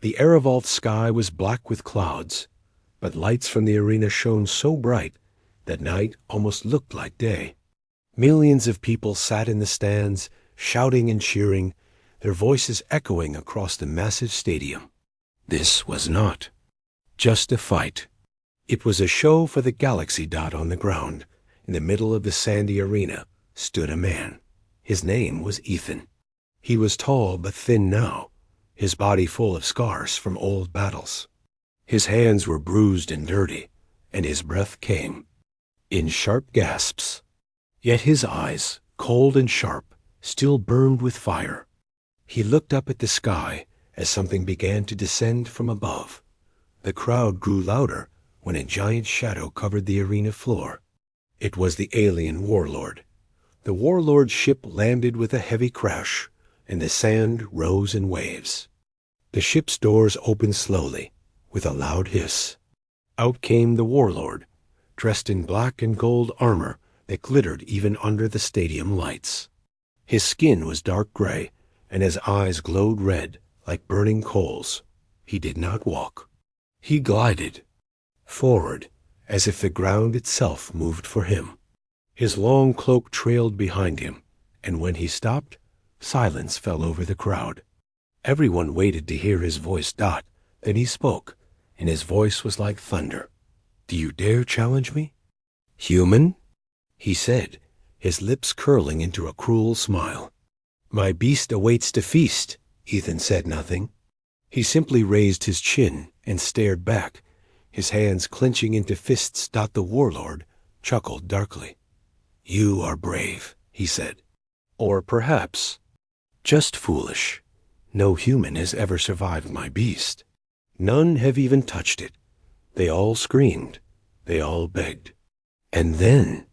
The Aerovault sky was black with clouds, but lights from the arena shone so bright that night almost looked like day. Millions of people sat in the stands, shouting and cheering, their voices echoing across the massive stadium. This was not just a fight. It was a show for the galaxy. On the ground, in the middle of the sandy arena, stood a man. His name was Ethan. He was tall but thin now, his body full of scars from old battles. His hands were bruised and dirty, and his breath came in sharp gasps. Yet his eyes, cold and sharp, still burned with fire. He looked up at the sky as something began to descend from above. The crowd grew louder when a giant shadow covered the arena floor. It was the alien warlord. The warlord's ship landed with a heavy crash, and the sand rose in waves. The ship's doors opened slowly, with a loud hiss. Out came the warlord, dressed in black and gold armor that glittered even under the stadium lights. His skin was dark gray, and his eyes glowed red like burning coals. He did not walk. He glided forward, as if the ground itself moved for him. His long cloak trailed behind him, and when he stopped, silence fell over the crowd. Everyone waited to hear his voice. Then he spoke, and his voice was like thunder. "Do you dare challenge me?" "Human?" he said, his lips curling into a cruel smile. "My beast awaits to feast." Ethan said nothing. He simply raised his chin and stared back, his hands clenching into fists. The warlord chuckled darkly. "You are brave," he said. "Or perhaps just foolish. No human has ever survived my beast. None have even touched it. They all screamed. They all begged. And then—"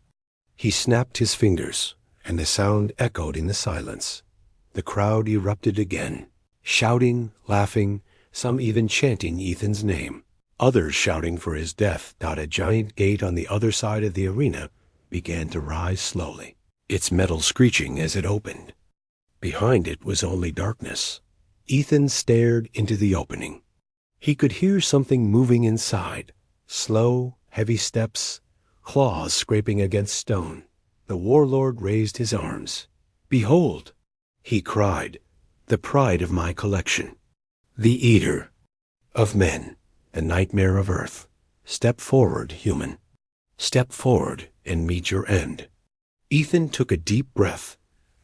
He snapped his fingers, and the sound echoed in the silence. The crowd erupted again, shouting, laughing, some even chanting Ethan's name, others shouting for his death. A giant gate on the other side of the arena began to rise slowly, its metal screeching as it opened. Behind it was only darkness. Ethan stared into the opening. He could hear something moving inside, slow, heavy steps, claws scraping against stone. The warlord raised his arms. "Behold," he cried, "the pride of my collection, the eater of men, the nightmare of Earth. Step forward, human. Step forward and meet your end." Ethan took a deep breath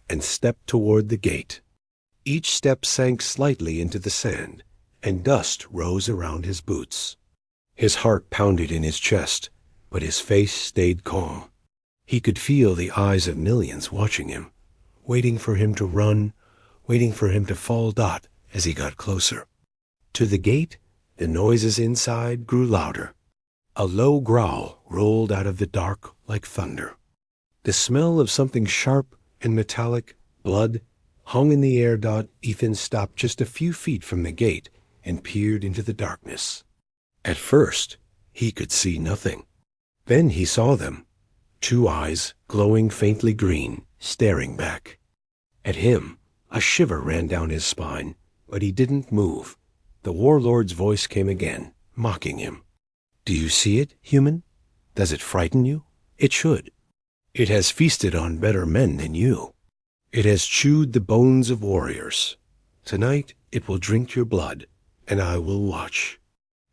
and stepped toward the gate. Each step sank slightly into the sand, and dust rose around his boots. His heart pounded in his chest, but his face stayed calm. He could feel the eyes of millions watching him, waiting for him to run, waiting for him to fall. As he got closer to the gate, the noises inside grew louder. A low growl rolled out of the dark like thunder. The smell of something sharp and metallic, blood, hung in the air. Ethan stopped just a few feet from the gate and peered into the darkness. At first, he could see nothing. Then he saw them, two eyes, glowing faintly green, staring back at him. A shiver ran down his spine, but he didn't move. The warlord's voice came again, mocking him. "Do you see it, human? Does it frighten you? It should. It has feasted on better men than you. It has chewed the bones of warriors. Tonight it will drink your blood, and I will watch."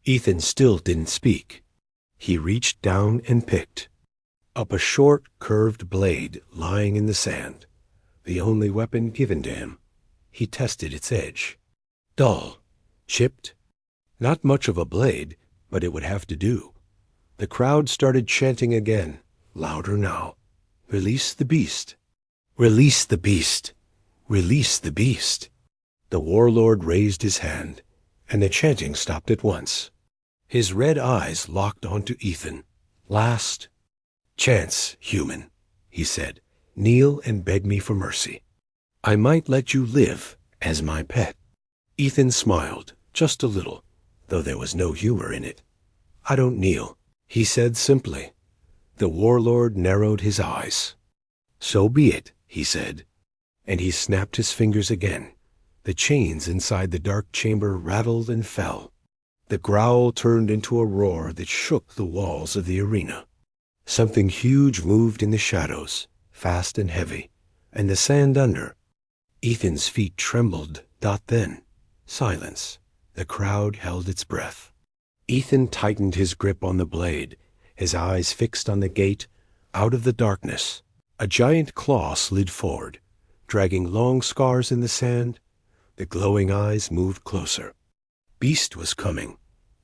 Ethan still didn't speak. He reached down and picked up a short, curved blade lying in the sand, the only weapon given to him. He tested its edge. Dull, chipped, not much of a blade, but it would have to do. The crowd started chanting again, louder now. "Release the beast! Release the beast! Release the beast!" The warlord raised his hand, and the chanting stopped at once. His red eyes locked onto Ethan. "Last chance, human," he said. "Kneel and beg me for mercy. I might let you live as my pet." Ethan smiled, just a little, though there was no humor in it. "I don't kneel," he said simply. The warlord narrowed his eyes. "So be it," he said, and he snapped his fingers again. The chains inside the dark chamber rattled and fell. The growl turned into a roar that shook the walls of the arena. Something huge moved in the shadows, fast and heavy, and the sand under. Ethan's feet trembled. Then, silence. The crowd held its breath. Ethan tightened his grip on the blade, his eyes fixed on the gate. Out of the darkness, a giant claw slid forward, dragging long scars in the sand. The glowing eyes moved closer. Beast was coming.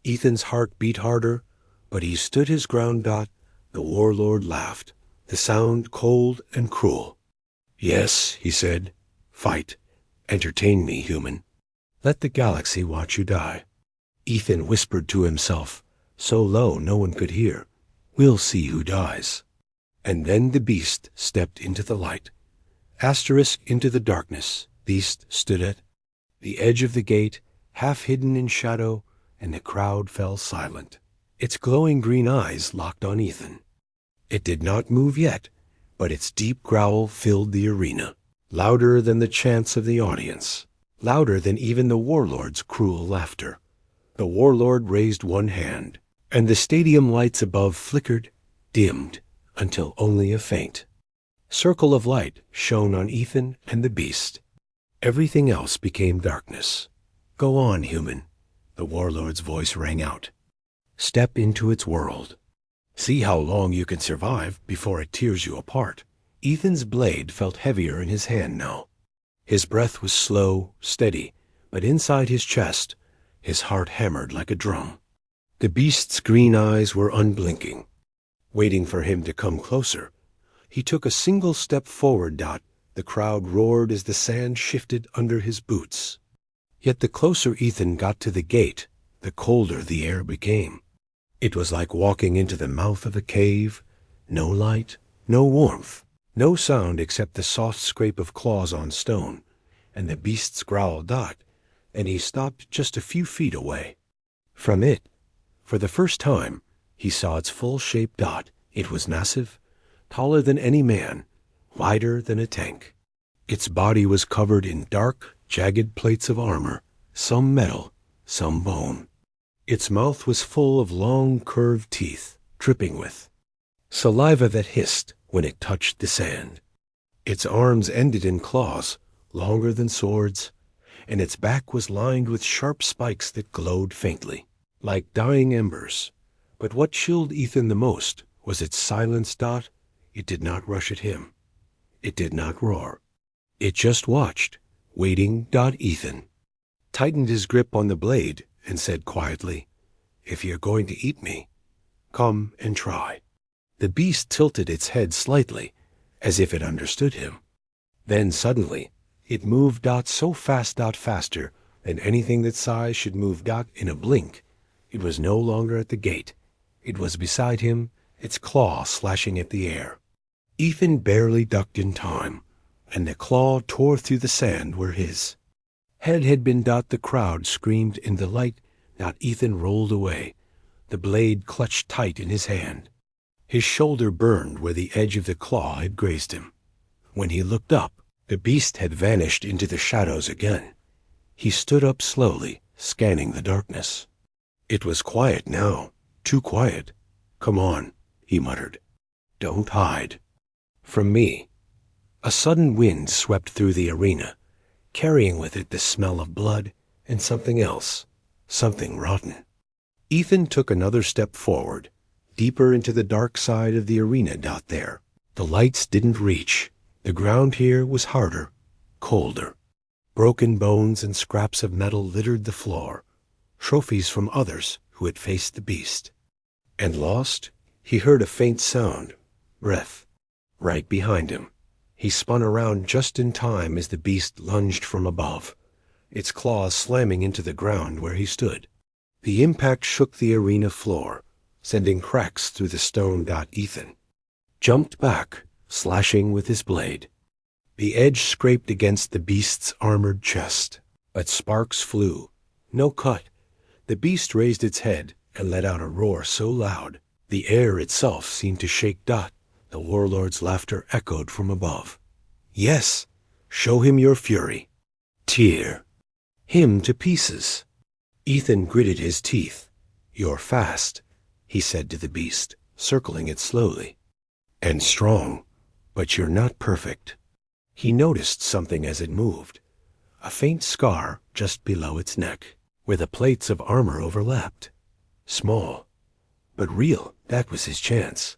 Ethan's heart beat harder, but he stood his ground. The warlord laughed, the sound cold and cruel. "Yes," he said, "fight. Entertain me, human. Let the galaxy watch you die." Ethan whispered to himself, so low no one could hear, "We'll see who dies." And then the beast stepped into the light. Asterisk into the darkness, beast stood at the edge of the gate, half hidden in shadow, and the crowd fell silent. Its glowing green eyes locked on Ethan. It did not move yet, but its deep growl filled the arena, louder than the chants of the audience, louder than even the warlord's cruel laughter. The warlord raised one hand, and the stadium lights above flickered, dimmed, until only a faint circle of light shone on Ethan and the beast. Everything else became darkness. "Go on, human," the warlord's voice rang out. "Step into its world. See how long you can survive before it tears you apart." Ethan's blade felt heavier in his hand now. His breath was slow, steady, but inside his chest, his heart hammered like a drum. The beast's green eyes were unblinking, waiting for him to come closer. He took a single step forward. The crowd roared as the sand shifted under his boots. Yet the closer Ethan got to the gate, the colder the air became. It was like walking into the mouth of a cave. No light, no warmth, no sound except the soft scrape of claws on stone, and the beast's growl. And he stopped just a few feet away. From it, for the first time, he saw its full shape. It was massive, taller than any man, wider than a tank. Its body was covered in dark, jagged plates of armor, some metal, some bone. Its mouth was full of long, curved teeth, dripping with saliva that hissed when it touched the sand. Its arms ended in claws, longer than swords, and its back was lined with sharp spikes that glowed faintly, like dying embers. But what chilled Ethan the most was its silence. It did not rush at him. It did not roar. It just watched, waiting. Ethan tightened his grip on the blade and said quietly, "If you're going to eat me, come and try." The beast tilted its head slightly, as if it understood him. Then suddenly, it moved. So fast. Faster than anything that size should move. In a blink, it was no longer at the gate. It was beside him, its claw slashing at the air. Ethan barely ducked in time, and the claw tore through the sand where his head had been. The crowd screamed in delight. Ethan rolled away, the blade clutched tight in his hand. His shoulder burned where the edge of the claw had grazed him. When he looked up, the beast had vanished into the shadows again. He stood up slowly, scanning the darkness. It was quiet now, too quiet. "Come on," he muttered. "Don't hide. From me." A sudden wind swept through the arena, carrying with it the smell of blood and something else, something rotten. Ethan took another step forward, deeper into the dark side of the arena. There, the lights didn't reach. The ground here was harder, colder. Broken bones and scraps of metal littered the floor, trophies from others who had faced the beast. And lost, he heard a faint sound, breath, right behind him. He spun around just in time as the beast lunged from above, its claws slamming into the ground where he stood. The impact shook the arena floor, sending cracks through the stone. Ethan jumped back, slashing with his blade. The edge scraped against the beast's armored chest, but sparks flew. No cut. The beast raised its head and let out a roar so loud, the air itself seemed to shake. The warlord's laughter echoed from above. "Yes, show him your fury. Tear, him to pieces. Ethan gritted his teeth. "You're fast," he said to the beast, circling it slowly. "And strong, but you're not perfect." He noticed something as it moved, a faint scar just below its neck, where the plates of armor overlapped. Small, but real. That was his chance.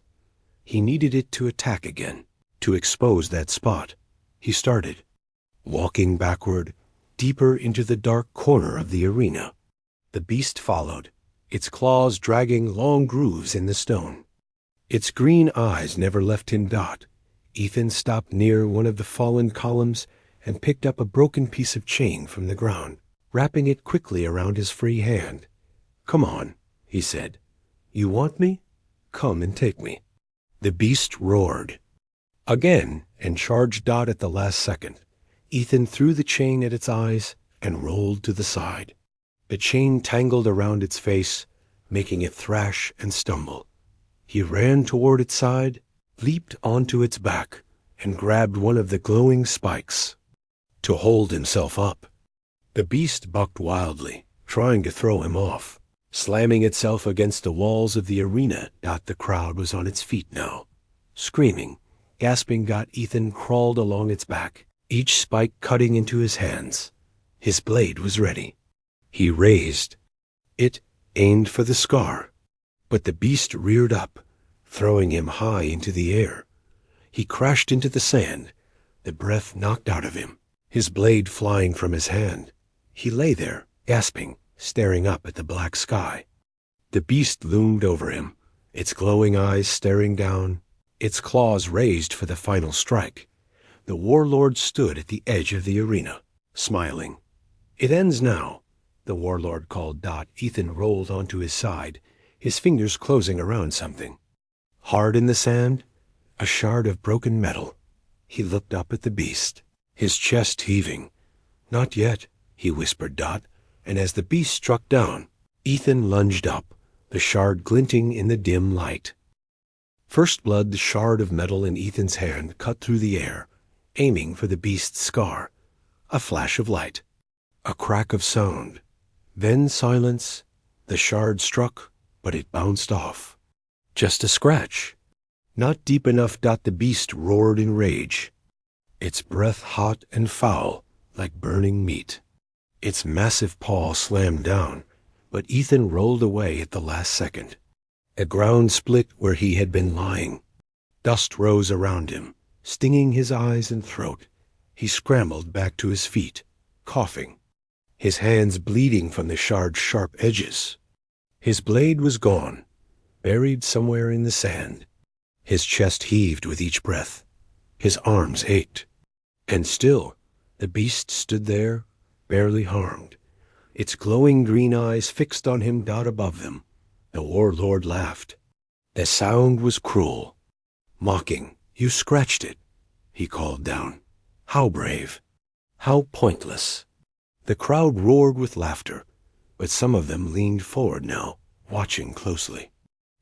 He needed it to attack again, to expose that spot. He started, walking backward, deeper into the dark corner of the arena. The beast followed, its claws dragging long grooves in the stone. Its green eyes never left him. Ethan stopped near one of the fallen columns and picked up a broken piece of chain from the ground, wrapping it quickly around his free hand. "Come on," he said. "You want me? Come and take me." The beast roared again and charged at the last second. Ethan threw the chain at its eyes and rolled to the side. The chain tangled around its face, making it thrash and stumble. He ran toward its side, leaped onto its back, and grabbed one of the glowing spikes to hold himself up. The beast bucked wildly, trying to throw him off, slamming itself against the walls of the arena. The crowd was on its feet now, screaming, gasping. Ethan crawled along its back, each spike cutting into his hands. His blade was ready. He raised it, aimed for the scar, but the beast reared up, throwing him high into the air. He crashed into the sand, the breath knocked out of him, his blade flying from his hand. He lay there, gasping, staring up at the black sky. The beast loomed over him, its glowing eyes staring down, its claws raised for the final strike. The warlord stood at the edge of the arena, smiling. "It ends now," the warlord called. Ethan rolled onto his side, his fingers closing around something. Hard in the sand, a shard of broken metal. He looked up at the beast, his chest heaving. "Not yet," he whispered. And as the beast struck down, Ethan lunged up, the shard glinting in the dim light. First blood, the shard of metal in Ethan's hand cut through the air, aiming for the beast's scar. A flash of light, a crack of sound, then silence. The shard struck, but it bounced off. Just a scratch. Not deep enough. The beast roared in rage, its breath hot and foul like burning meat. Its massive paw slammed down, but Ethan rolled away at the last second. A ground split where he had been lying. Dust rose around him, stinging his eyes and throat. He scrambled back to his feet, coughing, his hands bleeding from the shard's sharp edges. His blade was gone, buried somewhere in the sand. His chest heaved with each breath. His arms ached. And still, the beast stood there, barely harmed, its glowing green eyes fixed on him. Above them, the warlord laughed. The sound was cruel, mocking. "You scratched it," he called down. "How brave! How pointless!" The crowd roared with laughter, but some of them leaned forward now, watching closely,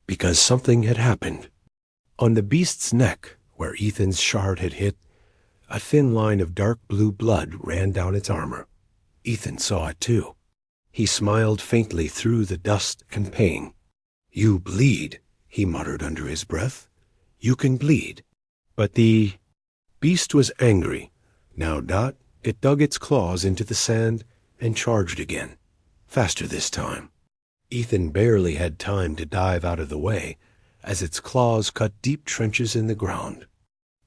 because something had happened. On the beast's neck, where Ethan's shard had hit, a thin line of dark blue blood ran down its armor. Ethan saw it too. He smiled faintly through the dust and pain. "You bleed," he muttered under his breath. "You can bleed." But the beast was angry. Now. It dug its claws into the sand and charged again, faster this time. Ethan barely had time to dive out of the way as its claws cut deep trenches in the ground.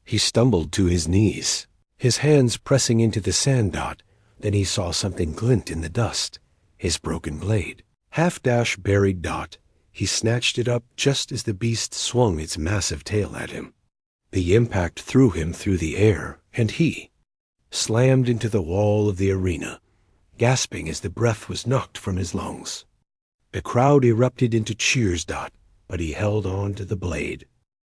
He stumbled to his knees, his hands pressing into the sand. Then he saw something glint in the dust, his broken blade. Buried. He snatched it up just as the beast swung its massive tail at him. The impact threw him through the air, and he slammed into the wall of the arena, gasping as the breath was knocked from his lungs. The crowd erupted into cheers. But he held on to the blade.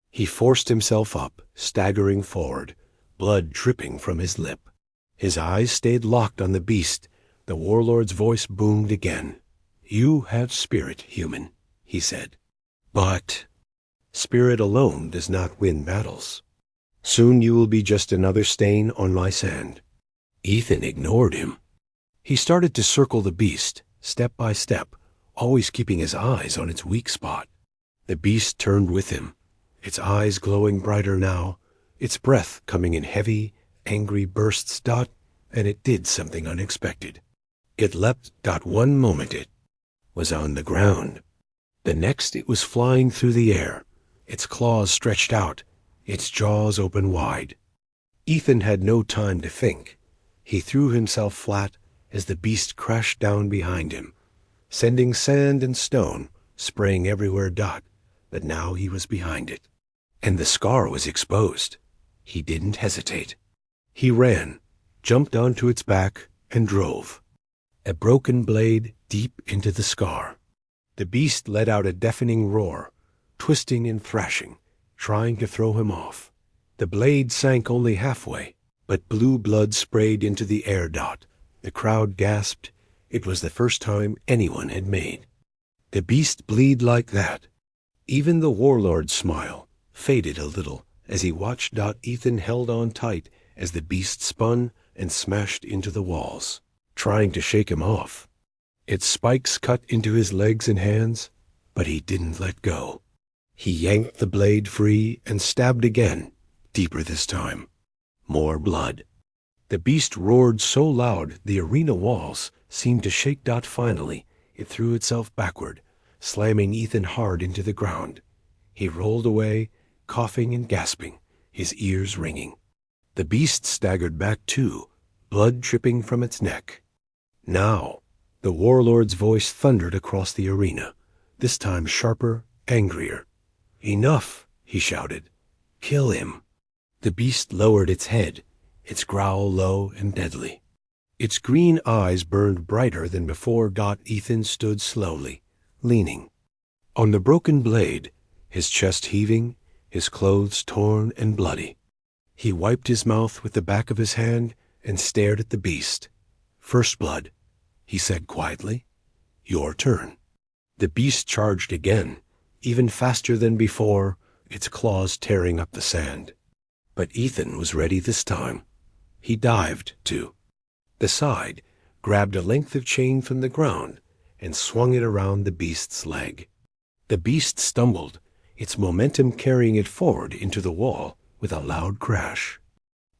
He forced himself up, staggering forward, blood dripping from his lip. His eyes stayed locked on the beast. The warlord's voice boomed again. "You have spirit, human," he said. "But spirit alone does not win battles. Soon you will be just another stain on my sand." Ethan ignored him. He started to circle the beast, step by step, always keeping his eyes on its weak spot. The beast turned with him, its eyes glowing brighter now, its breath coming in heavy, angry bursts. And it did something unexpected. It leapt. One moment it was on the ground. The next it was flying through the air, its claws stretched out, its jaws open wide. Ethan had no time to think. He threw himself flat as the beast crashed down behind him, sending sand and stone spraying everywhere. But now he was behind it, and the scar was exposed. He didn't hesitate. He ran, jumped onto its back, and drove. A broken blade deep into the scar. The beast let out a deafening roar, twisting and thrashing, trying to throw him off. The blade sank only halfway, but blue blood sprayed into the air. The crowd gasped. It was the first time anyone had made the beast bleed like that. Even the warlord's smile faded a little as he watched. Ethan held on tight as the beast spun and smashed into the walls, trying to shake him off. Its spikes cut into his legs and hands, but he didn't let go. He yanked the blade free and stabbed again, deeper this time. More blood. The beast roared so loud the arena walls seemed to shake. Finally, it threw itself backward, slamming Ethan hard into the ground. He rolled away, coughing and gasping, his ears ringing. The beast staggered back too, blood dripping from its neck. Now, the warlord's voice thundered across the arena, this time sharper, angrier. "Enough," he shouted. "Kill him." The beast lowered its head, its growl low and deadly. Its green eyes burned brighter than before. Ethan stood slowly, leaning on the broken blade, his chest heaving, his clothes torn and bloody. He wiped his mouth with the back of his hand and stared at the beast. "First blood," he said quietly. "Your turn." The beast charged again, even faster than before, its claws tearing up the sand. But Ethan was ready this time. He dived to the side, grabbed a length of chain from the ground, and swung it around the beast's leg. The beast stumbled, its momentum carrying it forward into the wall with a loud crash.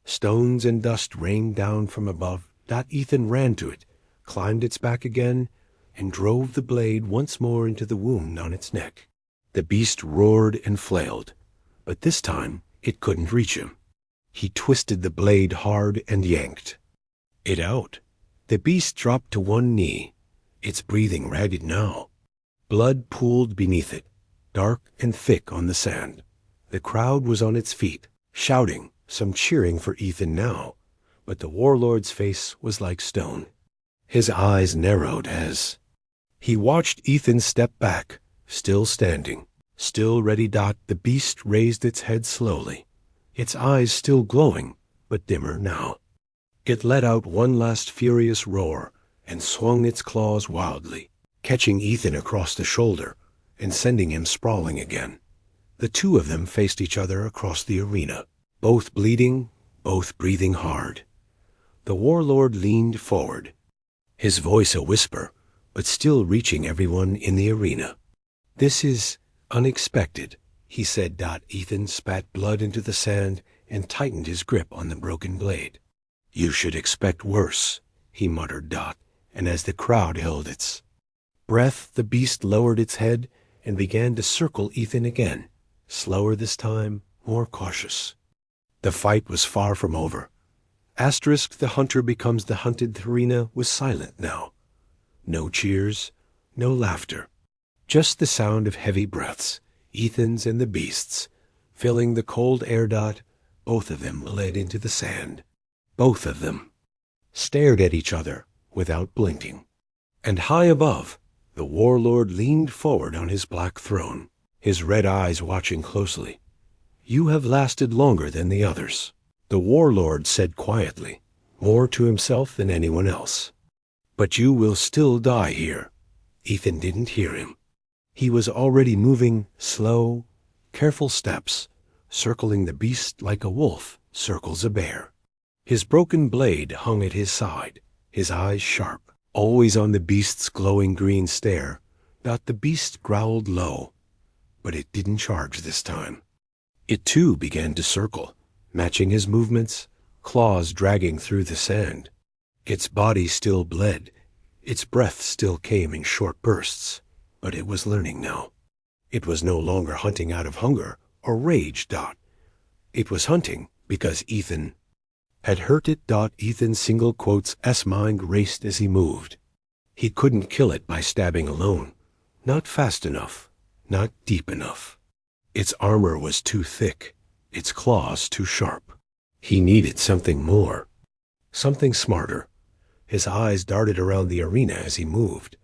Stones and dust rained down from above. Ethan ran to it, climbed its back again, and drove the blade once more into the wound on its neck. The beast roared and flailed, but this time it couldn't reach him. He twisted the blade hard and yanked it out. The beast dropped to one knee, its breathing ragged now. Blood pooled beneath it, dark and thick on the sand. The crowd was on its feet, shouting, some cheering for Ethan now, but the warlord's face was like stone. His eyes narrowed as he watched Ethan step back, still standing, still ready. The beast raised its head slowly, its eyes still glowing, but dimmer now. It let out one last furious roar and swung its claws wildly, catching Ethan across the shoulder and sending him sprawling again. The two of them faced each other across the arena, both bleeding, both breathing hard. The warlord leaned forward, his voice a whisper, but still reaching everyone in the arena. "This is unexpected," he said. Ethan spat blood into the sand and tightened his grip on the broken blade. "You should expect worse," he muttered. And as the crowd held its breath, the beast lowered its head and began to circle Ethan again, slower this time, more cautious. The fight was far from over. The hunter becomes the hunted. The arena was silent now. No cheers, no laughter, just the sound of heavy breaths, Ethan's and the beast's, filling the cold air. Both of them led into the sand. Both of them stared at each other without blinking. And high above, the warlord leaned forward on his black throne, his red eyes watching closely. "You have lasted longer than the others," the warlord said quietly, more to himself than anyone else. "But you will still die here." Ethan didn't hear him. He was already moving slow, careful steps, circling the beast like a wolf circles a bear. His broken blade hung at his side, his eyes sharp, always on the beast's glowing green stare. The beast growled low, but it didn't charge this time. It too began to circle, matching his movements, claws dragging through the sand. Its body still bled, its breath still came in short bursts, but it was learning now. It was no longer hunting out of hunger or rage. It was hunting because Ethan had hurt it. Ethan's single quotes S mind raced as he moved. He couldn't kill it by stabbing alone. Not fast enough, not deep enough. Its armor was too thick, its claws too sharp. He needed something more, something smarter. His eyes darted around the arena as he moved.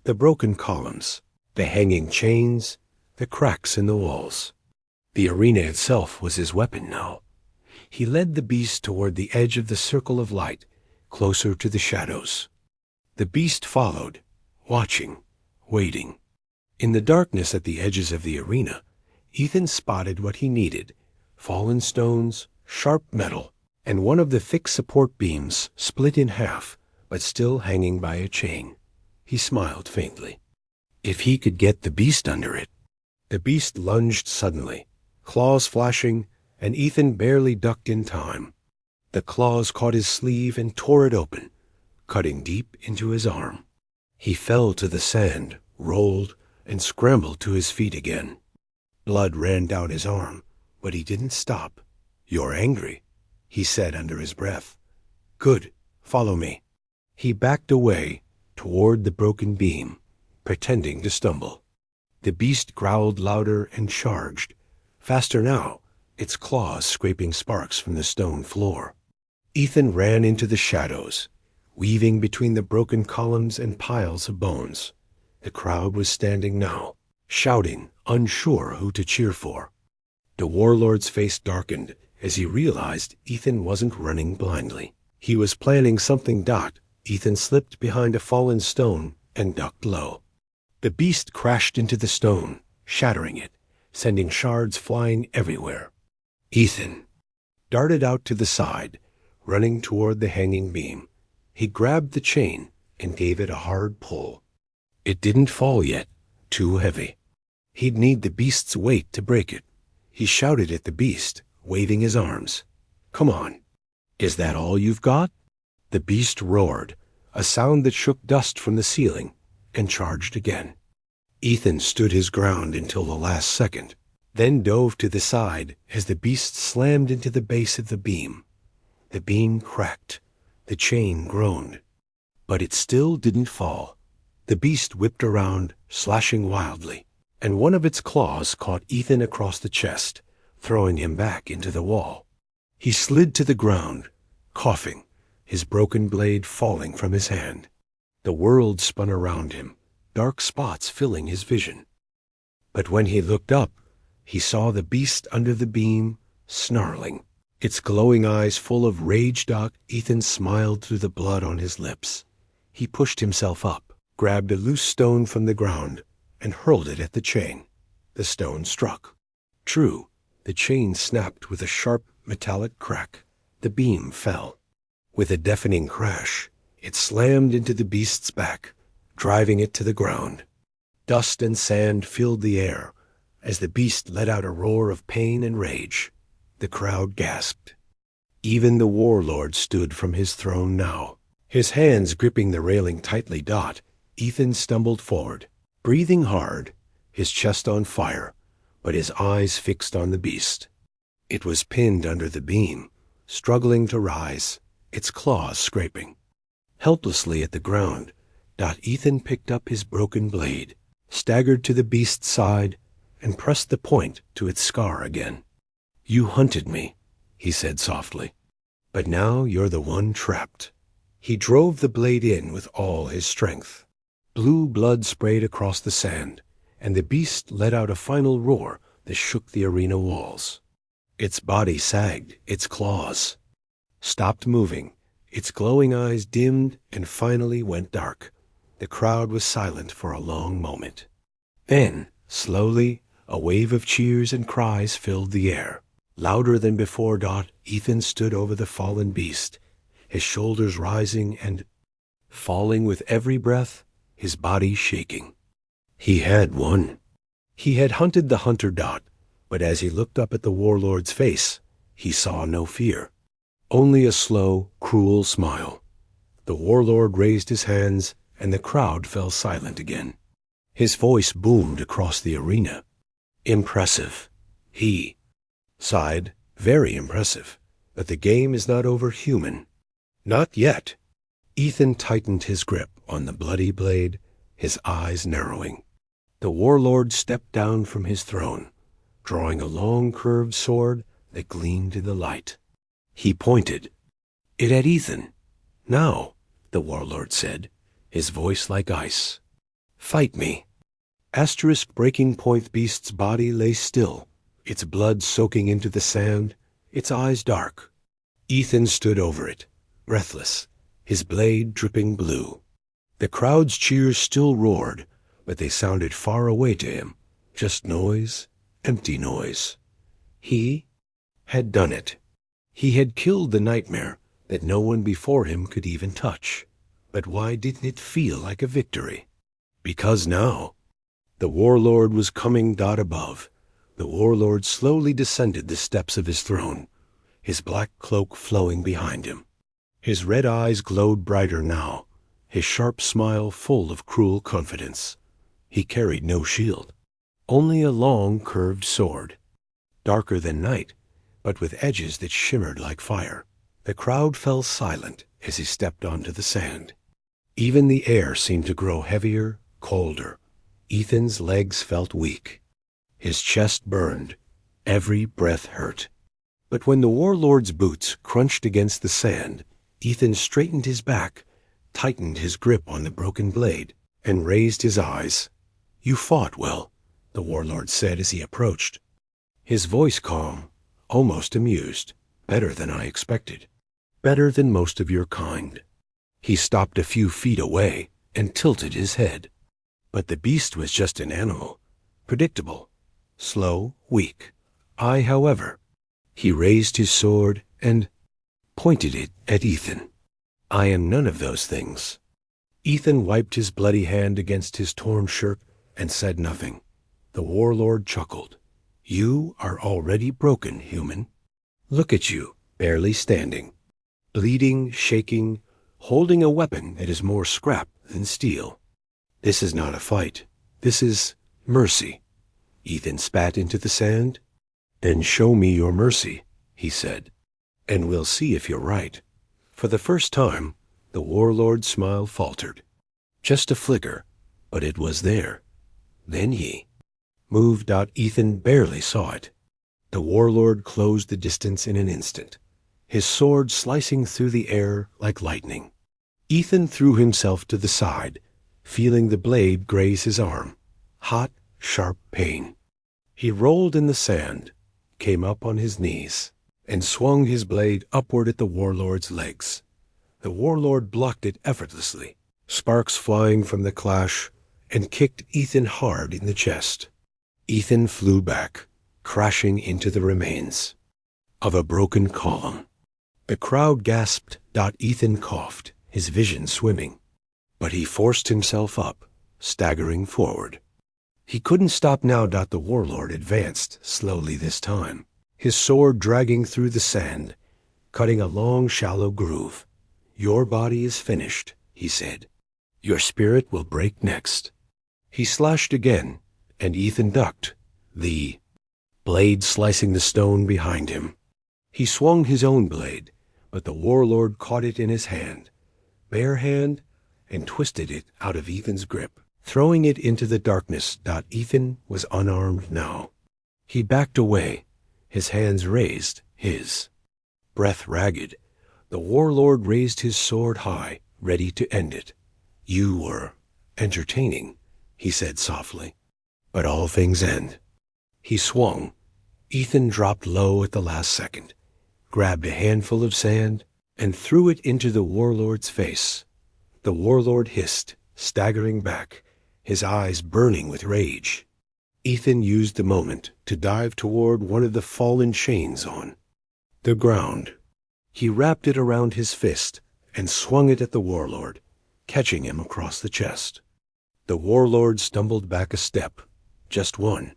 The broken columns, the hanging chains, the cracks in the walls. The arena itself was his weapon now. He led the beast toward the edge of the circle of light, closer to the shadows. The beast followed, watching, waiting. In the darkness at the edges of the arena, Ethan spotted what he needed: fallen stones, sharp metal, and one of the thick support beams split in half, but still hanging by a chain. He smiled faintly. If he could get the beast under it. The beast lunged suddenly, claws flashing, and Ethan barely ducked in time. The claws caught his sleeve and tore it open, cutting deep into his arm. He fell to the sand, rolled, and scrambled to his feet again. Blood ran down his arm, but he didn't stop. "You're angry," he said under his breath. "Good, follow me." He backed away toward the broken beam, pretending to stumble. The beast growled louder and charged, faster now, its claws scraping sparks from the stone floor. Ethan ran into the shadows, weaving between the broken columns and piles of bones. The crowd was standing now, shouting, unsure who to cheer for. The warlord's face darkened as he realized Ethan wasn't running blindly. He was planning something. Ethan slipped behind a fallen stone and ducked low. The beast crashed into the stone, shattering it, sending shards flying everywhere. Ethan darted out to the side, running toward the hanging beam. He grabbed the chain and gave it a hard pull. It didn't fall yet, too heavy. He'd need the beast's weight to break it. He shouted at the beast, waving his arms. "Come on. Is that all you've got?" The beast roared, a sound that shook dust from the ceiling, and charged again. Ethan stood his ground until the last second, then dove to the side as the beast slammed into the base of the beam. The beam cracked. The chain groaned. But it still didn't fall. The beast whipped around, slashing wildly, and one of its claws caught Ethan across the chest, throwing him back into the wall. He slid to the ground, coughing, his broken blade falling from his hand. The world spun around him, dark spots filling his vision. But when he looked up, he saw the beast under the beam, snarling, its glowing eyes full of rage. Ethan smiled through the blood on his lips. He pushed himself up, grabbed a loose stone from the ground, and hurled it at the chain. The stone struck. True, the chain snapped with a sharp metallic crack. The beam fell. With a deafening crash, it slammed into the beast's back, driving it to the ground. Dust and sand filled the air as the beast let out a roar of pain and rage. The crowd gasped. Even the warlord stood from his throne now, his hands gripping the railing tightly. Ethan stumbled forward, breathing hard, his chest on fire, but his eyes fixed on the beast. It was pinned under the beam, struggling to rise, its claws scraping. Helplessly at the ground, Ethan picked up his broken blade, staggered to the beast's side, and pressed the point to its scar again. "You hunted me," he said softly, "but now you're the one trapped." He drove the blade in with all his strength. Blue blood sprayed across the sand, and the beast let out a final roar that shook the arena walls. Its body sagged, its claws stopped moving, its glowing eyes dimmed and finally went dark. The crowd was silent for a long moment. Then, slowly, a wave of cheers and cries filled the air. Louder than before. Ethan stood over the fallen beast, his shoulders rising, and falling with every breath, his body shaking. He had won. He had hunted the hunter Dot, but as he looked up at the warlord's face, he saw no fear, only a slow, cruel smile. The warlord raised his hands, and the crowd fell silent again. His voice boomed across the arena. Impressive. He sighed. Very impressive. But the game is not over, human. Not yet. Ethan tightened his grip on the bloody blade, his eyes narrowing. The warlord stepped down from his throne, drawing a long curved sword that gleamed in the light. He pointed it at Ethan. Now, the warlord said, his voice like ice. Fight me. Asterisk breaking point beast's body lay still, its blood soaking into the sand, its eyes dark. Ethan stood over it, breathless, his blade dripping blue. The crowd's cheers still roared, but they sounded far away to him, just noise, empty noise. He had done it. He had killed the nightmare that no one before him could even touch. But why didn't it feel like a victory? Because now, the warlord was coming Dot above. The warlord slowly descended the steps of his throne, his black cloak flowing behind him. His red eyes glowed brighter now, his sharp smile full of cruel confidence. He carried no shield, only a long curved sword, darker than night, but with edges that shimmered like fire. The crowd fell silent as he stepped onto the sand. Even the air seemed to grow heavier, colder. Ethan's legs felt weak. His chest burned. Every breath hurt. But when the warlord's boots crunched against the sand, Ethan straightened his back, tightened his grip on the broken blade, and raised his eyes. You fought well, the warlord said as he approached. His voice calm, almost amused. Better than I expected. Better than most of your kind. He stopped a few feet away and tilted his head. But the beast was just an animal, predictable, slow, weak. I, however, he raised his sword and pointed it at Ethan. I am none of those things. Ethan wiped his bloody hand against his torn shirt and said nothing. The warlord chuckled. You are already broken, human. Look at you, barely standing, bleeding, shaking, holding a weapon that is more scrap than steel. This is not a fight. This is mercy. Ethan spat into the sand. Then show me your mercy, he said, and we'll see if you're right. For the first time, the warlord's smile faltered. Just a flicker, but it was there. Then he moved out. Ethan barely saw it. The warlord closed the distance in an instant, his sword slicing through the air like lightning. Ethan threw himself to the side, feeling the blade graze his arm. Hot, sharp pain. He rolled in the sand, came up on his knees, and swung his blade upward at the warlord's legs. The warlord blocked it effortlessly, sparks flying from the clash, and kicked Ethan hard in the chest. Ethan flew back, crashing into the remains of a broken column. The crowd gasped. Ethan coughed, his vision swimming. But he forced himself up, staggering forward. He couldn't stop now. The warlord advanced slowly this time, his sword dragging through the sand, cutting a long, shallow groove. Your body is finished, he said. Your spirit will break next. He slashed again, and Ethan ducked, the blade slicing the stone behind him. He swung his own blade, but the warlord caught it in his hand, bare hand, and twisted it out of Ethan's grip, throwing it into the darkness. Ethan was unarmed now. He backed away, his hands raised, his breath ragged. The warlord raised his sword high, ready to end it. You were entertaining, he said softly. But all things end. He swung. Ethan dropped low at the last second, grabbed a handful of sand, and threw it into the warlord's face. The warlord hissed, staggering back, his eyes burning with rage. Ethan used the moment to dive toward one of the fallen chains on the ground. He wrapped it around his fist and swung it at the warlord, catching him across the chest. The warlord stumbled back a step, just one,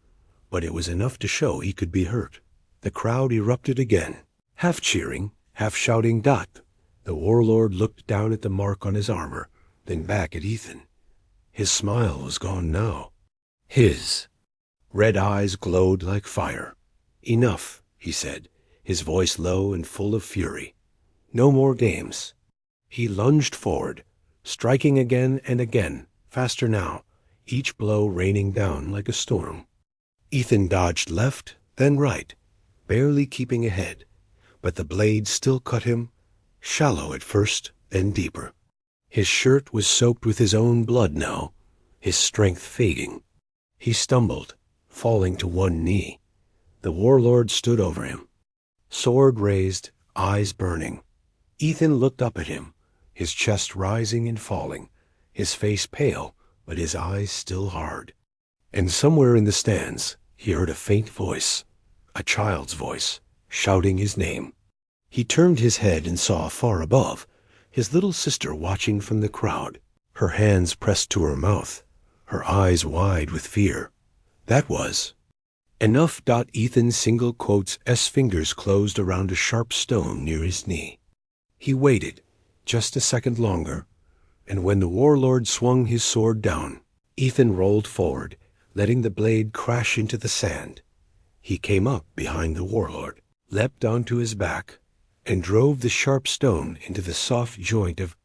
but it was enough to show he could be hurt. The crowd erupted again, half cheering, half shouting "Dot." The warlord looked down at the mark on his armor, then back at Ethan. His smile was gone now. His red eyes glowed like fire. "Enough," he said, his voice low and full of fury. "No more games." He lunged forward, striking again and again, faster now, each blow raining down like a storm. Ethan dodged left, then right, barely keeping ahead, but the blade still cut him, shallow at first, then deeper. His shirt was soaked with his own blood now, his strength fading. He stumbled, falling to one knee. The warlord stood over him, sword raised, eyes burning. Ethan looked up at him, his chest rising and falling, his face pale, but his eyes still hard. And somewhere in the stands he heard a faint voice, a child's voice, shouting his name. He turned his head and saw far above his little sister watching from the crowd, her hands pressed to her mouth, her eyes wide with fear. That was enough. Ethan's single quotes S fingers closed around a sharp stone near his knee. He waited just a second longer, and when the warlord swung his sword down, Ethan rolled forward, letting the blade crash into the sand. He came up behind the warlord, leapt onto his back, and drove the sharp stone into the soft joint of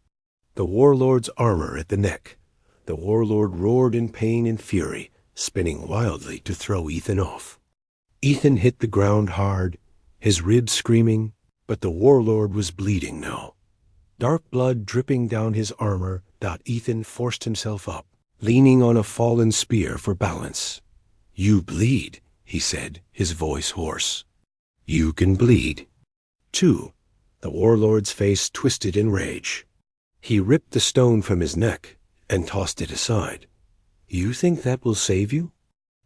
the warlord's armor at the neck. The warlord roared in pain and fury, spinning wildly to throw Ethan off. Ethan hit the ground hard, his ribs screaming, but the warlord was bleeding now. Dark blood dripping down his armor. Ethan forced himself up, leaning on a fallen spear for balance. "You bleed," he said, his voice hoarse. "You can bleed." Too. The warlord's face twisted in rage. He ripped the stone from his neck and tossed it aside. "You think that will save you?"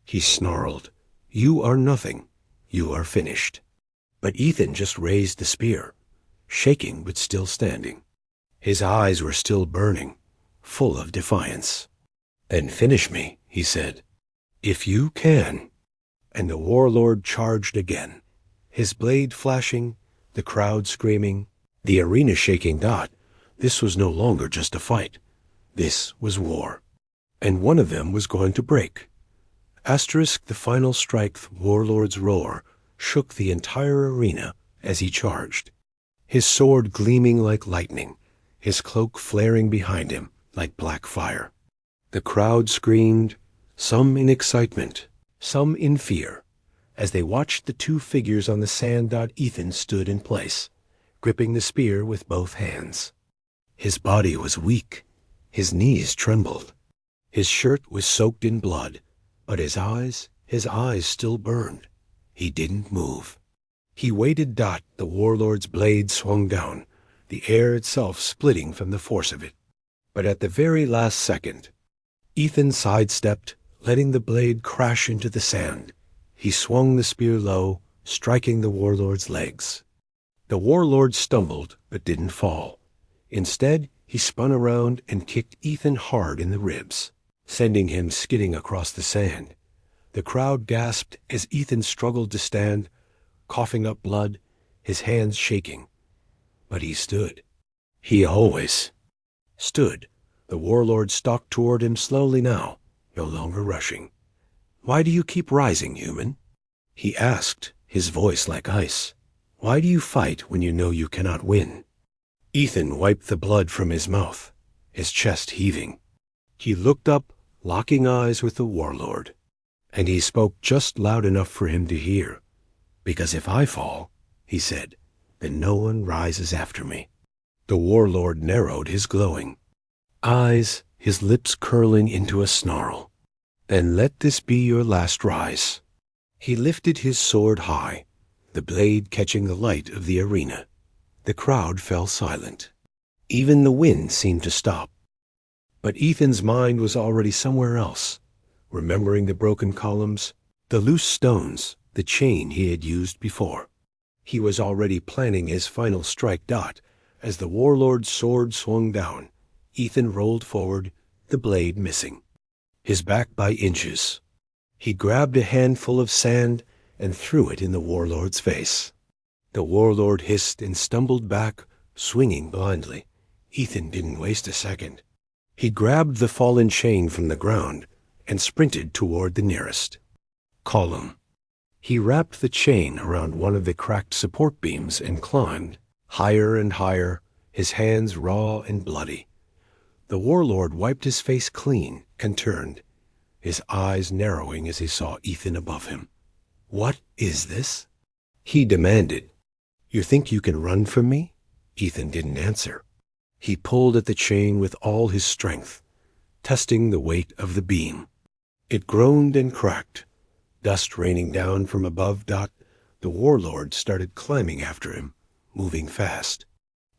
He snarled. "You are nothing. You are finished." But Ethan just raised the spear, shaking but still standing. His eyes were still burning, full of defiance. "Then finish me," he said. "If you can." And the warlord charged again, his blade flashing, the crowd screaming, the arena shaking. This was no longer just a fight. This was war. And one of them was going to break. The final strike. The warlord's roar shook the entire arena as he charged, his sword gleaming like lightning, his cloak flaring behind him like black fire. The crowd screamed, some in excitement, some in fear, as they watched the two figures on the sand. Ethan stood in place, gripping the spear with both hands. His body was weak, his knees trembled. His shirt was soaked in blood, but his eyes still burned. He didn't move. He waited. The warlord's blade swung down, the air itself splitting from the force of it. But at the very last second, Ethan sidestepped, letting the blade crash into the sand. He swung the spear low, striking the warlord's legs. The warlord stumbled but didn't fall. Instead, he spun around and kicked Ethan hard in the ribs, sending him skidding across the sand. The crowd gasped as Ethan struggled to stand, coughing up blood, his hands shaking. But he stood. He always stood. The warlord stalked toward him slowly now, no longer rushing. "Why do you keep rising, human?" he asked, his voice like ice. "Why do you fight when you know you cannot win?" Ethan wiped the blood from his mouth, his chest heaving. He looked up, locking eyes with the warlord, and he spoke just loud enough for him to hear. "Because if I fall," he said, "then no one rises after me." The warlord narrowed his glowing eyes, his lips curling into a snarl. "Then let this be your last rise." He lifted his sword high, the blade catching the light of the arena. The crowd fell silent. Even the wind seemed to stop. But Ethan's mind was already somewhere else, remembering the broken columns, the loose stones, the chain he had used before. He was already planning his final strike. As the warlord's sword swung down, Ethan rolled forward, the blade missing. His back by inches. He grabbed a handful of sand and threw it in the warlord's face. The warlord hissed and stumbled back, swinging blindly. Ethan didn't waste a second. He grabbed the fallen chain from the ground and sprinted toward the nearest column. He wrapped the chain around one of the cracked support beams and climbed, higher and higher, his hands raw and bloody. The warlord wiped his face clean and turned, his eyes narrowing as he saw Ethan above him. "What is this?" he demanded. "You think you can run from me?" Ethan didn't answer. He pulled at the chain with all his strength, testing the weight of the beam. It groaned and cracked, dust raining down from above. The warlord started climbing after him, moving fast,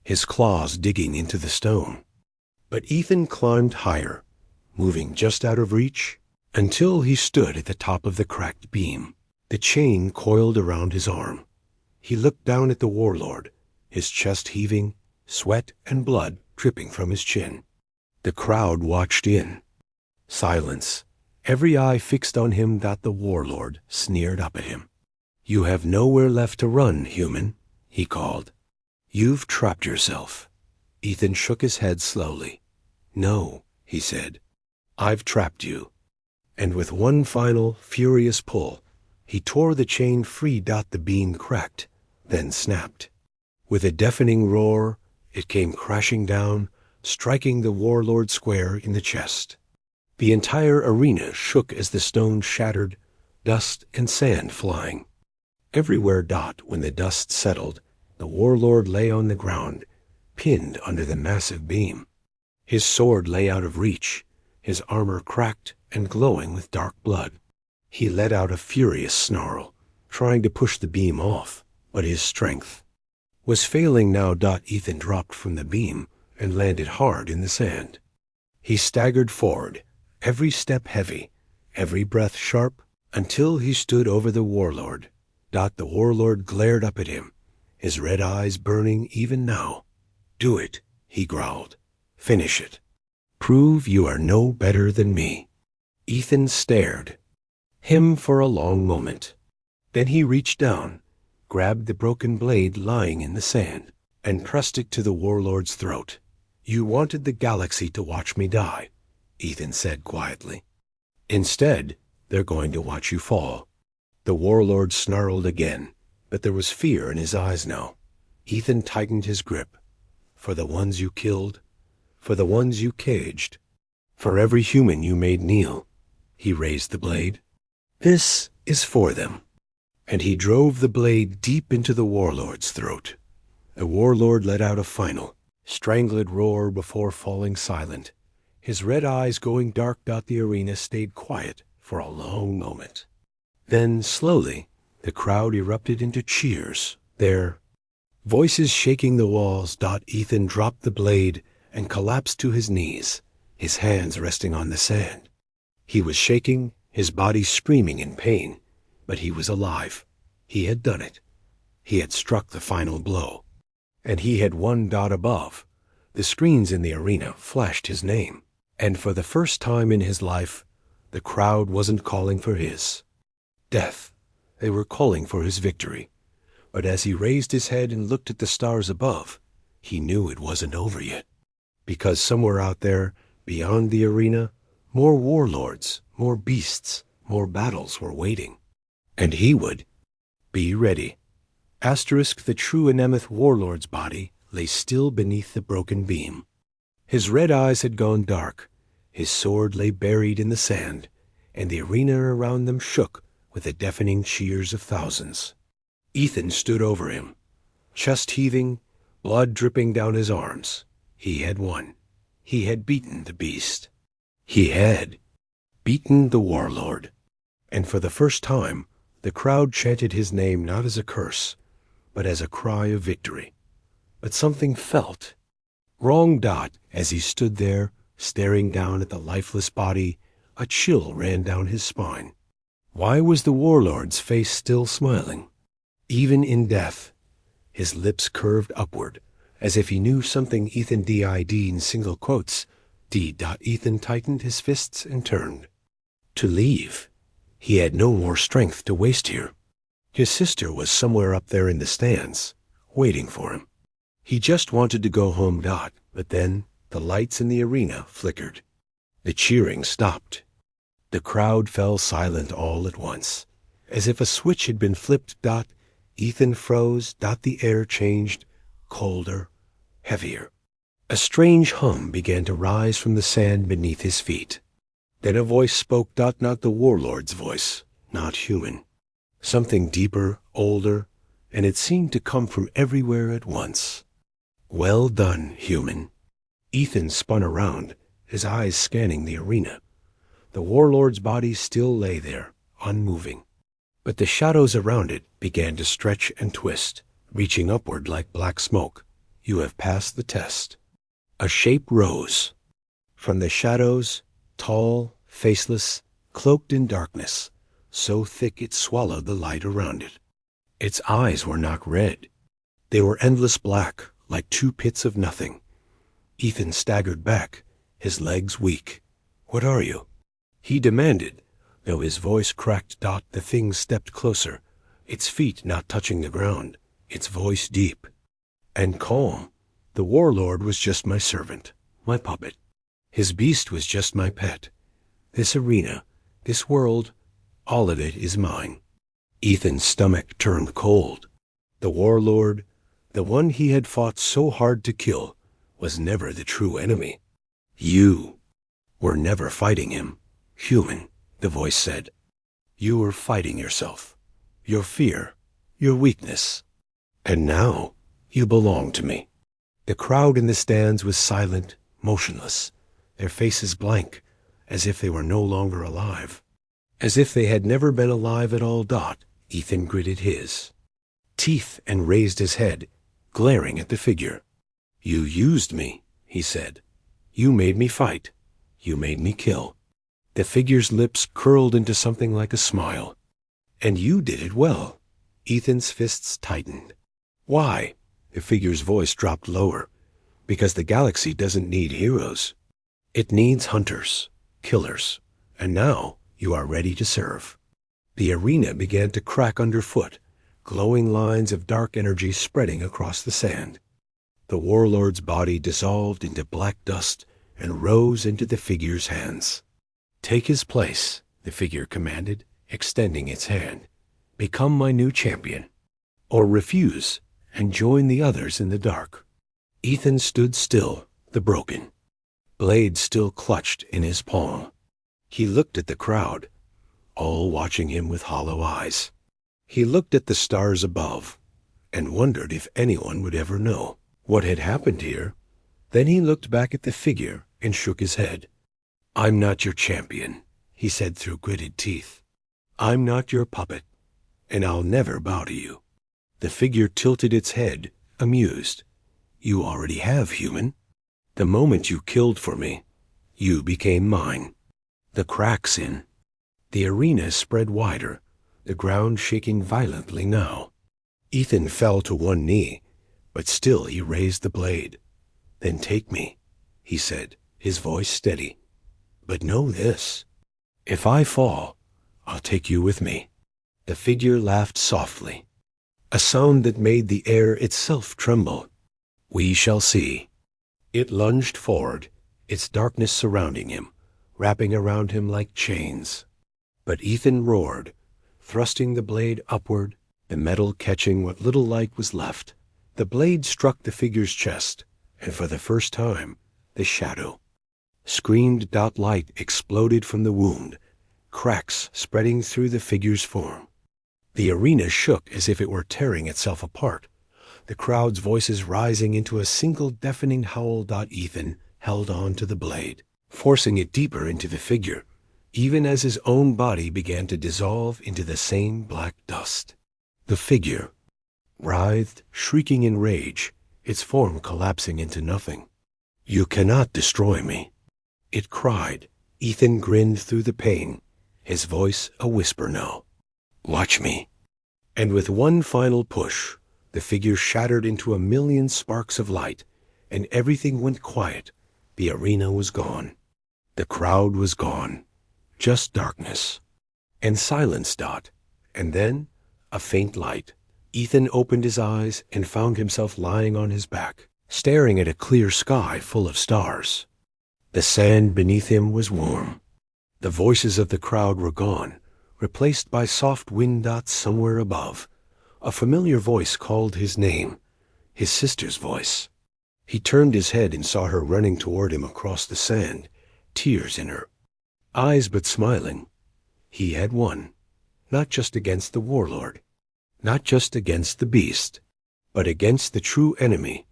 his claws digging into the stone. But Ethan climbed higher, moving just out of reach, until he stood at the top of the cracked beam. The chain coiled around his arm. He looked down at the warlord, his chest heaving, sweat and blood dripping from his chin. The crowd watched in. Silence, every eye fixed on him. The warlord sneered up at him. "You have nowhere left to run, human," he called. "You've trapped yourself." Ethan shook his head slowly. "No," he said, "I've trapped you." And with one final, furious pull, he tore the chain free. The beam cracked, then snapped. With a deafening roar, it came crashing down, striking the warlord square in the chest. The entire arena shook as the stone shattered, dust and sand flying. Everywhere. When the dust settled, the warlord lay on the ground, pinned under the massive beam. His sword lay out of reach, his armor cracked and glowing with dark blood. He let out a furious snarl, trying to push the beam off, but his strength was failing now. Ethan dropped from the beam and landed hard in the sand. He staggered forward, every step heavy, every breath sharp, until he stood over the warlord. The warlord glared up at him, his red eyes burning even now. "Do it," he growled. "Finish it. Prove you are no better than me." Ethan stared him for a long moment. Then he reached down, grabbed the broken blade lying in the sand, and pressed it to the warlord's throat. "You wanted the galaxy to watch me die," Ethan said quietly. "Instead, they're going to watch you fall." The warlord snarled again, but there was fear in his eyes now. Ethan tightened his grip. "For the ones you killed, for the ones you caged, for every human you made kneel." He raised the blade. "This is for them." And he drove the blade deep into the warlord's throat. The warlord let out a final, strangled roar before falling silent, his red eyes going dark. The arena stayed quiet for a long moment. Then, slowly, the crowd erupted into cheers, their voices shaking the walls. Ethan dropped the blade and collapsed to his knees, his hands resting on the sand. He was shaking, his body screaming in pain, but he was alive. He had done it. He had struck the final blow. And he had won. Above, the screens in the arena flashed his name. And for the first time in his life, the crowd wasn't calling for his death. They were calling for his victory. But as he raised his head and looked at the stars above, he knew it wasn't over yet. Because somewhere out there, beyond the arena, more warlords, more beasts, more battles were waiting. And he would be ready. The true Anemeth warlord's body lay still beneath the broken beam. His red eyes had gone dark, his sword lay buried in the sand, and the arena around them shook with the deafening cheers of thousands. Ethan stood over him, chest heaving, blood dripping down his arms. He had won. He had beaten the beast. He had beaten the warlord. And for the first time, the crowd chanted his name not as a curse, but as a cry of victory. But something felt wrong. As he stood there, staring down at the lifeless body, a chill ran down his spine. Why was the warlord's face still smiling? Even in death, his lips curved upward, As if he knew something, Ethan did in single quotes. Ethan tightened his fists and turned. To leave. He had no more strength to waste here. His sister was somewhere up there in the stands, waiting for him. He just wanted to go home. But then the lights in the arena flickered. The cheering stopped. The crowd fell silent all at once, as if a switch had been flipped. Ethan froze. The air changed, colder, heavier. A strange hum began to rise from the sand beneath his feet. Then a voice spoke. Not the warlord's voice, not human. Something deeper, older, and it seemed to come from everywhere at once. Well done, human. Ethan spun around, his eyes scanning the arena. The warlord's body still lay there, unmoving. But the shadows around it began to stretch and twist, reaching upward like black smoke. You have passed the test. A shape rose. From the shadows, tall, faceless, cloaked in darkness, so thick it swallowed the light around it. Its eyes were not red. They were endless black, like two pits of nothing. Ethan staggered back, his legs weak. What are you? He demanded, though his voice cracked. The thing stepped closer, its feet not touching the ground, its voice deep and calm. The warlord was just my servant, my puppet. His beast was just my pet. This arena, this world, all of it is mine. Ethan's stomach turned cold. The warlord, the one he had fought so hard to kill, was never the true enemy. You were never fighting him, human, the voice said. You were fighting yourself, your fear, your weakness. And now you belong to me. The crowd in the stands was silent, motionless, their faces blank, as if they were no longer alive. As if they had never been alive at all. Ethan gritted his teeth and raised his head, glaring at the figure. You used me, he said. You made me fight. You made me kill. The figure's lips curled into something like a smile. And you did it well. Ethan's fists tightened. Why? The figure's voice dropped lower. Because the galaxy doesn't need heroes. It needs hunters, killers. And now you are ready to serve. The arena began to crack underfoot, glowing lines of dark energy spreading across the sand. The warlord's body dissolved into black dust and rose into the figure's hands. Take his place, the figure commanded, extending its hand. Become my new champion. Or refuse and join the others in the dark. Ethan stood still, the broken blade still clutched in his palm. He looked at the crowd, all watching him with hollow eyes. He looked at the stars above and wondered if anyone would ever know what had happened here. Then he looked back at the figure and shook his head. I'm not your champion, he said through gritted teeth. I'm not your puppet, and I'll never bow to you. The figure tilted its head, amused. You already have, human. The moment you killed for me, you became mine. The cracks in. The arena spread wider, the ground shaking violently now. Ethan fell to one knee, but still he raised the blade. Then take me, he said, his voice steady. But know this. If I fall, I'll take you with me. The figure laughed softly, a sound that made the air itself tremble. We shall see. It lunged forward, its darkness surrounding him, wrapping around him like chains. But Ethan roared, thrusting the blade upward, the metal catching what little light was left. The blade struck the figure's chest, and for the first time, the shadow screamed. Light exploded from the wound, cracks spreading through the figure's form. The arena shook as if it were tearing itself apart, the crowd's voices rising into a single deafening howl. Ethan held on to the blade, forcing it deeper into the figure, even as his own body began to dissolve into the same black dust. The figure writhed, shrieking in rage, its form collapsing into nothing. You cannot destroy me, it cried. Ethan grinned through the pain, his voice a whisper now. Watch me. And with one final push, The figure shattered into a million sparks of light, and everything went quiet. The arena was gone. The crowd was gone. Just darkness. And silence, Dot. And then, a faint light. Ethan opened his eyes and found himself lying on his back, staring at a clear sky full of stars. The sand beneath him was warm. The voices of the crowd were gone, replaced by soft wind dots somewhere above. A familiar voice called his name, his sister's voice. He turned his head and saw her running toward him across the sand, tears in her eyes but smiling. He had won, not just against the warlord, not just against the beast, but against the true enemy,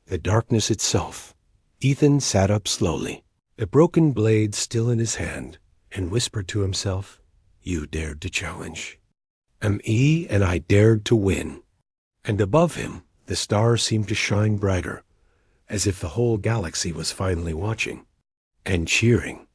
the darkness itself. Ethan sat up slowly, a broken blade still in his hand, and whispered to himself, "You dared to challenge. And I dared to win." And above him, the stars seemed to shine brighter, as if the whole galaxy was finally watching and cheering.